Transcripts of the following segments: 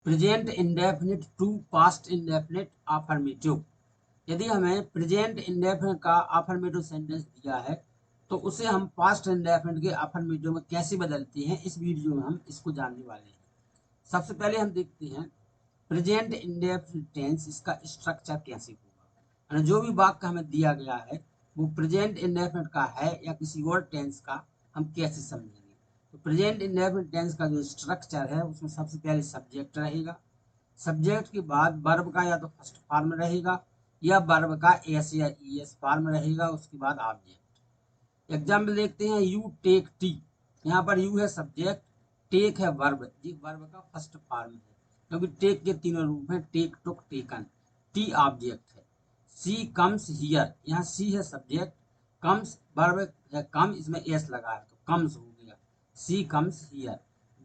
Present indefinite to past indefinite affirmative. यदि हमें present indefinite का अफर्मेटिव सेंटेंस दिया है तो उसे हम पास्ट इंडेफिनिट के अफर्मेटिव में कैसे बदलते हैं, इस वीडियो में हम इसको जानने वाले हैं। सबसे पहले हम देखते हैं प्रेजेंट इंडेफिनिट टेंस, इसका स्ट्रक्चर कैसे होगा। यानी जो भी वाक्य हमें दिया गया है वो प्रेजेंट इंडेफिनिट का है या किसी और टेंस का, हम कैसे समझेंगे। तो प्रेजेंट इंडेफिनिट टेंस का जो स्ट्रक्चर है उसमें सबसे पहले सब्जेक्ट रहेगा। सब्जेक्ट के बाद वर्ब का या तो फर्स्ट फॉर्म रहेगा या वर्ब का एस या ईएस फॉर्म रहेगा, उसके बाद ऑब्जेक्ट। एग्जाम्पल देखते हैं, यू टेक टी। यहाँ पर यू है सब्जेक्ट, टेक है वर्ब, जी वर्ब का फर्स्ट फॉर्म है क्योंकि टेक के तीनों रूप हैं, टेक, टुक, टेकन। टी ऑब्जेक्ट है। सी कम्स हियर, यहाँ सी है सब्जेक्ट, कम्स वर्ब है कम, इसमें एस लगा है तो कम्स हो गया, she comes here.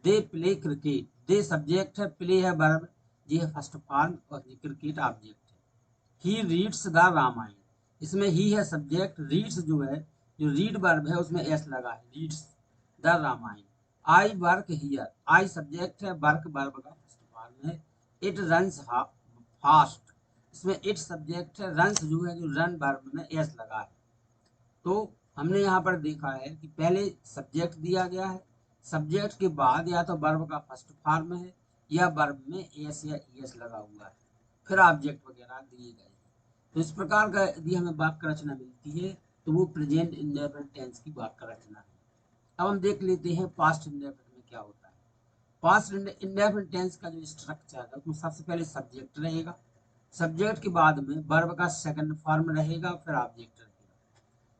They play cricket, they subject है, प्ले है वर्ब, जी है फर्स्ट फॉर्म और क्रिकेट ऑब्जेक्ट है। ही रीड्स द रामायण, इसमें ही है सब्जेक्ट, रीड्स जो है, जो रीड वर्ब है उसमें एस लगा है, reads the Ramayana. I work here, I subject है, वर्क वर्ब का फर्स्ट फॉर्म है। इट रन्स फास्ट, इसमें इट सब्जेक्ट है, रन्स जो है, जो रन वर्ब में एस लगा है। तो हमने यहाँ पर देखा है कि पहले सब्जेक्ट दिया गया है, सब्जेक्ट के बाद या तो वर्ब का फर्स्ट फॉर्म है या वर्ब में एस या ईएस लगा हुआ है, फिर ऑब्जेक्ट वगैरह दिए गए हैं। तो इस प्रकार का यदि हमें वाक्य रचना मिलती है तो वो प्रेजेंट इंडेफिनिट टेंस की वाक्य रचना है। अब हम देख लेते हैं पास्ट इंडेफिनिट में क्या होता है। पास्ट इंडेफिनिट टेंस का जो स्ट्रक्चर है उसमें सबसे पहले सब्जेक्ट रहेगा, सब्जेक्ट के बाद में वर्ब का सेकंड फॉर्म रहेगा, फिर ऑब्जेक्ट रहेगा।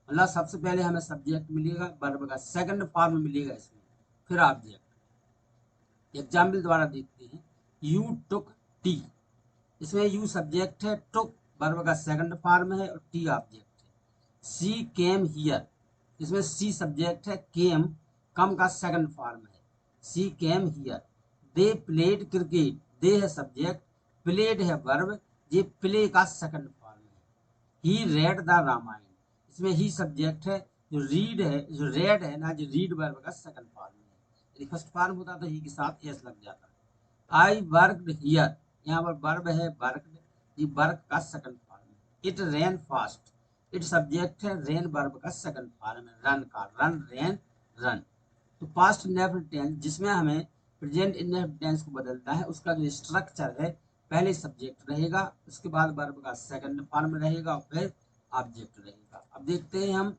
मतलब सबसे पहले हमें सब्जेक्ट मिलेगा, वर्ब का सेकंड फॉर्म मिलेगा इसमें, फिर ऑब्जेक्ट। एग्जाम्पल द्वारा देखते हैं, यू टुक टी, इसमें यू सब्जेक्ट है, टुक वर्ब का सेकंड फॉर्म है और टी ऑब्जेक्ट है। सी केम हियर, इसमें सी सब्जेक्ट है, केम कम का सेकंड फॉर्म है, she came here. They played cricket, they है सब्जेक्ट, प्लेड है वर्ब, ये प्ले का सेकंड फॉर्म है। ही रेड द रामायण, इसमें ही सब्जेक्ट है, जो रीड है, जो रेड है ना, जो रीड वर्ब का सेकंड फॉर्म है। यदि फर्स्ट फॉर्म होता तो ही के साथ एस लग जाता। आई वर्कड हियर, यहाँ पर वर्ब है वर्कड, ये वर्क का सेकंड फॉर्म है। It rain fast, it subject है, रेन वर्ब का सेकंड फॉर्म है, रन का, रन रेन रन। तो पास्ट इंडेफिनिट टेंस जिसमें हमें प्रेजेंट इंडेफिनिट टेंस को बदलता है, उसका जो स्ट्रक्चर है, पहले सब्जेक्ट रहेगा, उसके बाद वर्ब का सेकंड फॉर्म रहेगा और फिर ऑब्जेक्ट रहेगा। अब देखते हैं हम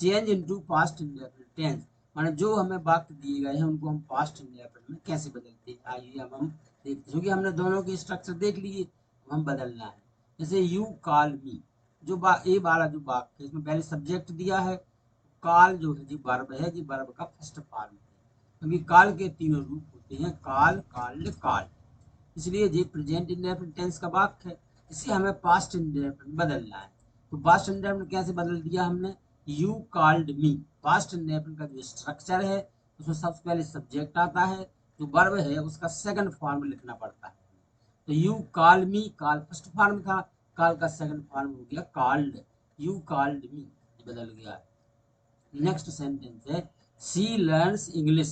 change into past indefinite tense, माने जो हमें वाक्य दिए गए हैं उनको हम पास्ट इंडेफिनिट में कैसे बदलते हैं। आइए अब हम देखते हैं, क्योंकि हमने दोनों की स्ट्रक्चर देख लिए, हम बदलना है। जैसे यू कॉल मी, जो ए वाला जो वाक्य इसमें पहले सब्जेक्ट दिया है, काल जो है जी वर्ब है, जी वर्ब का फर्स्ट फॉर्म है, क्योंकि काल के तीनों रूप होते हैं, काल, कॉल्ड, कॉल, इसलिए ये प्रेजेंट इंडेफिनिट टेंस का वाक्य है। इसे हमें पास्ट इंडेफिनिट बदलना है। तो पास्ट इंडेफिनिट कैसे बदल दिया हमने, you called me, past indefinite का जो स्ट्रक्चर है उसमें सबसे पहले सब्जेक्ट आता है, जो वर्ब है उसका सेकंड फॉर्म लिखना पड़ता है। तो you call me, call first form था, कॉल का सेकंड फॉर्म हो गया कॉल्ड, यू कॉल्ड मी, बदल गया। नेक्स्ट सेंटेंस है, सी लर्न्स इंग्लिश,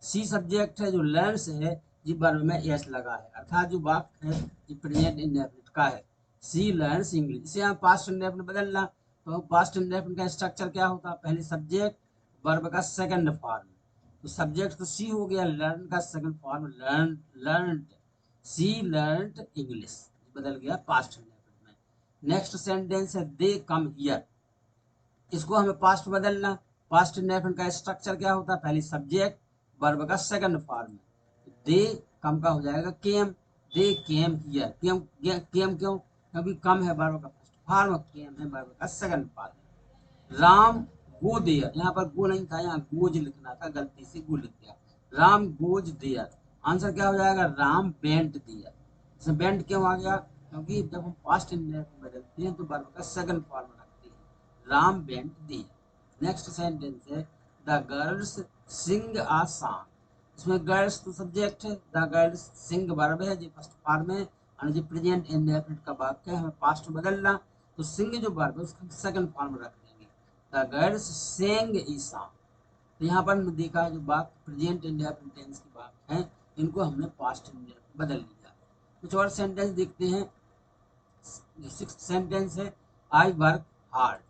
सी सब्जेक्ट है, जो लर्न्स है जी वर्ब में एस लगा है, अर्थात जो वाक्य है ये प्रेजेंट इंडेफिनिट का है, सी लर्न्स इंग्लिश। इसे हम पास्ट इंडेफिनिट बदलना, तो पास्ट इंडेफिनिट का स्ट्रक्चर क्या होता है, पहले सब्जेक्ट, वर्ब का सेकंड फॉर्म। तो सब्जेक्ट तो सी हो गया, लर्न का सेकंड फॉर्म लर्न, लर्नड, सी लर्नड इंग्लिश, बदल गया पास्ट इंडेफिनिट में। नेक्स्ट सेंटेंस है, दे कम हियर, इसको हमें पास्ट बदलना। पास्ट इंडेफिनिट का स्ट्रक्चर क्या होता है, पहले सब्जेक्ट, वर्ब का सेकंड फॉर्म है, दे कम का हो जाएगा केम, दे केम हियर, केम, केम क्यों, क्योंकि कम है वर्ब का फर्स्ट फॉर्म, केम है वर्ब का second form. Ram go there, यहाँ पर गो नहीं था, यहाँ गोज लिखना था, गलती से गो लिख दिया, राम गोज देयर। आंसर क्या हो जाएगा, राम बेंट देयर। इसमें बेंट क्यों आ गया, क्योंकि जब हम पास्ट इंडेफिनिट बदलते हैं तो वर्ब का सेकंड फॉर्म रखते हैं, Ram bent there. Next sentence है, the girls sing a song, इसमें गर्ल्स तो सब्जेक्ट है, द गर्ल्स सिंग वर्ब है, जो फर्स्ट फॉर्म है और जो प्रेजेंट इंडेफिनिट का वाक्य है, हमें पास्ट बदलना, तो सिंग जो वर्ब है उसका सेकंड फॉर्म रख देंगे, the girls Seng E song. तो यहाँ पर हमने देखा जो वाक्य प्रेजेंट इंडेफिनिट टेंस की वाक्य है, इनको हमने पास्ट इंडेफिनिट बदल लिया। कुछ और सेंटेंस देखते हैं। जो 6th सेंटेंस है, आई वर्क हार्ड।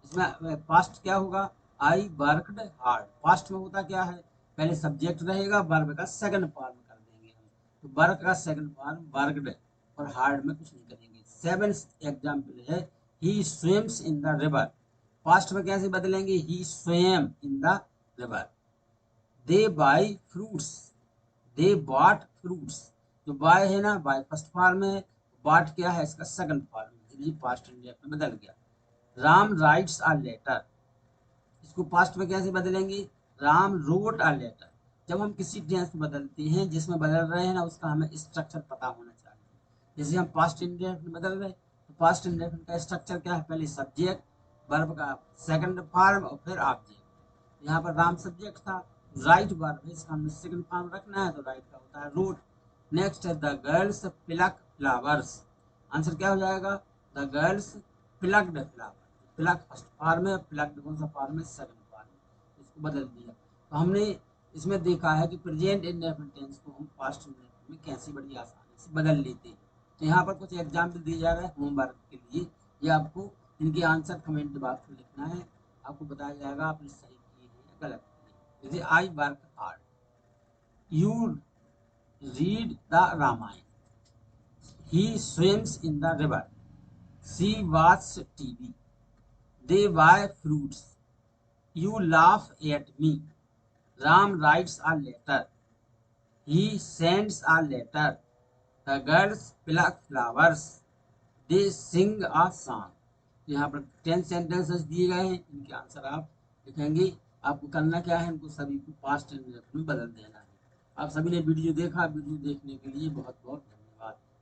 इसमें पास्ट क्या होगा, आई वर्कड हार्ड। पास्ट में होता क्या है, पहले सब्जेक्ट रहेगा, वर्ब का सेकंड फॉर्म कर देंगे हम, तो वर्क का सेकंड फॉर्म वर्कड, और हार्ड में कुछ नहीं करेंगे। 7th एग्जाम्पल है, he swims in the river. Past में कैसे बदलेंगे, he swam in the river. They buy fruits, they bought fruits. जो बाय है ना, बाय फर्स्ट फॉर्म है, बॉट क्या है, इसका सेकंड फॉर्म है, ये पास्ट इंडिया में बदल गया। राम राइट्स अ लेटर, इसको पास्ट में कैसे बदलेंगे, राम रोट अ लेटर। जब हम किसी टेंस में बदलते हैं जिसमें बदल रहे हैं ना, उसका हमें स्ट्रक्चर पता होना चाहिए। जैसे हम पास्ट इंडेफिनिट में बदल रहे, तो पास्ट इंडेफिनिट का स्ट्रक्चर क्या है, पहले सब्जेक्ट, वर्ब का सेकंड फॉर्म और फिर ऑब्जेक्ट। यहाँ पर राम सब्जेक्ट था, राइट वर्ब है, इसका हमें सेकंड फॉर्म रखना है, तो राइट का होता है रोट। नेक्स्ट है the girls pluck flowers. Answer क्या हो जाएगा, the girls plucked flower. Pluck first form है, प्लक्ड कौन सा फॉर्म है, सेकंड फॉर्म है, इसको बदल दिया। तो हमने इसमें देखा है कि प्रेजेंट इंडेफिनिट टेंस को हम पास्ट इंडेफिनिट में कैसे बड़ी आसानी से बदल लेते हैं। तो यहाँ पर कुछ एग्जाम्पल दिए जा रहे हैं होमवर्क के लिए, ये आपको इनके आंसर कमेंट बॉक्स में लिखना है, आपको बताया जाएगा आपने सही किए हैं या गलत किए। जैसे I work hard, you read the Ramayana, he swims in the river, she watch TV, they buy fruits, you laugh at me, Ram writes a letter, he sends a letter, the girls pluck flowers, they sing a song। यहाँ पर 10 sentences दिए गए हैं, इनके answer आप लिखेंगे। आपको करना क्या है, इनको सभी को पास्ट टेंस में बदल देना है। आप सभी ने वीडियो देखा, वीडियो देखने के लिए बहुत बहुत धन्यवाद।